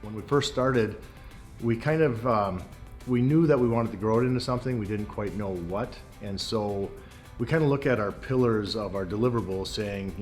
When we first started, we kind of, we knew that we wanted to grow it into something, we didn't quite know what. And so we kind of look at our pillars of our deliverables saying,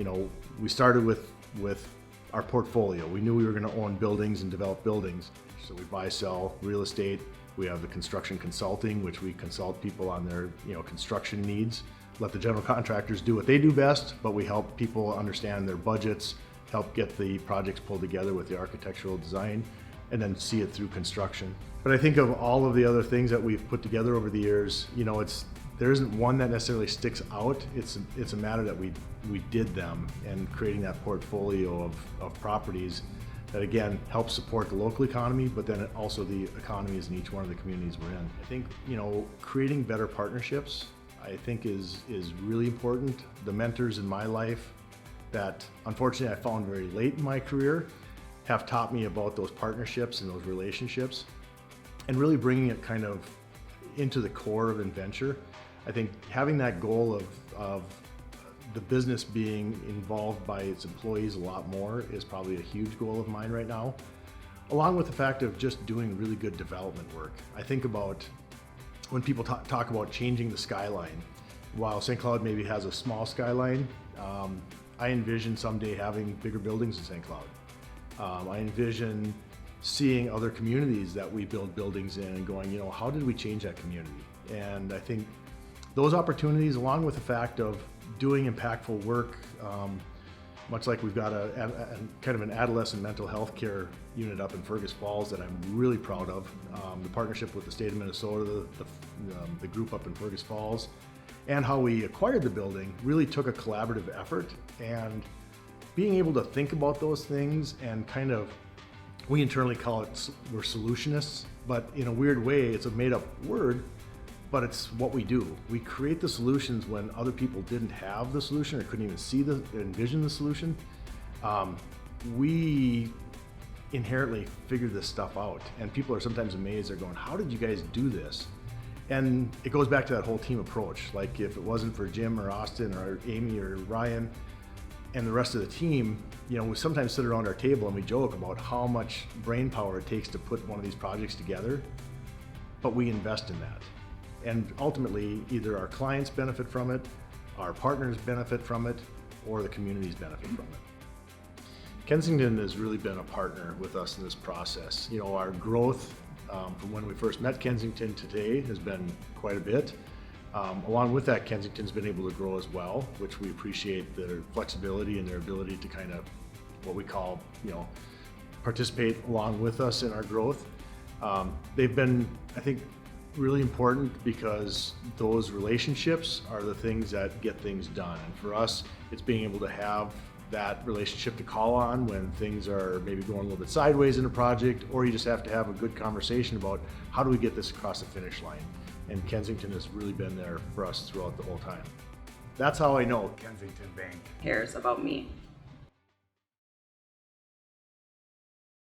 we started with our portfolio. We knew we were going to own buildings and develop buildings. So we buy, sell real estate. We have the construction consulting, which we consult people on their construction needs. Let the general contractors do what they do best, but we help people understand their budgets, help get the projects pulled together with the architectural design, and then see it through construction. But I think of all of the other things that we've put together over the years, there isn't one that necessarily sticks out. It's a matter that we did them, and creating that portfolio of properties that again helps support the local economy, but then also the economies in each one of the communities we're in. I think creating better partnerships, I think is really important. The mentors in my life that unfortunately I found very late in my career have taught me about those partnerships and those relationships, and really bringing it kind of into the core of Inventure. I think having that goal of the business being involved by its employees a lot more is probably a huge goal of mine right now, along with the fact of just doing really good development work. I think about when people talk about changing the skyline. While St. Cloud maybe has a small skyline, I envision someday having bigger buildings in St. Cloud. I envision seeing other communities that we build buildings in and going, how did we change that community? And I think those opportunities, along with the fact of doing impactful work, much like we've got a kind of an adolescent mental health care unit up in Fergus Falls that I'm really proud of. The partnership with the state of Minnesota, the group up in Fergus Falls, and how we acquired the building really took a collaborative effort, and being able to think about those things and kind of, we internally call it, we're solutionists, but in a weird way, it's a made up word, but it's what we do. We create the solutions when other people didn't have the solution or couldn't even envision the solution. We inherently figure this stuff out, and people are sometimes amazed. They're going, how did you guys do this? And it goes back to that whole team approach. Like, if it wasn't for Jim or Austin or Amy or Ryan and the rest of the team, we sometimes sit around our table and we joke about how much brain power it takes to put one of these projects together, but we invest in that. And ultimately, either our clients benefit from it, our partners benefit from it, or the communities benefit from it. Kensington has really been a partner with us in this process. Our growth from when we first met Kensington to today has been quite a bit. Along with that, Kensington's been able to grow as well, which we appreciate their flexibility and their ability to kind of, what we call, participate along with us in our growth. They've been, I think, really important because those relationships are the things that get things done. And for us, it's being able to have that relationship to call on when things are maybe going a little bit sideways in a project, or you just have to have a good conversation about how do we get this across the finish line. And Kensington has really been there for us throughout the whole time. That's how I know Kensington Bank cares about me.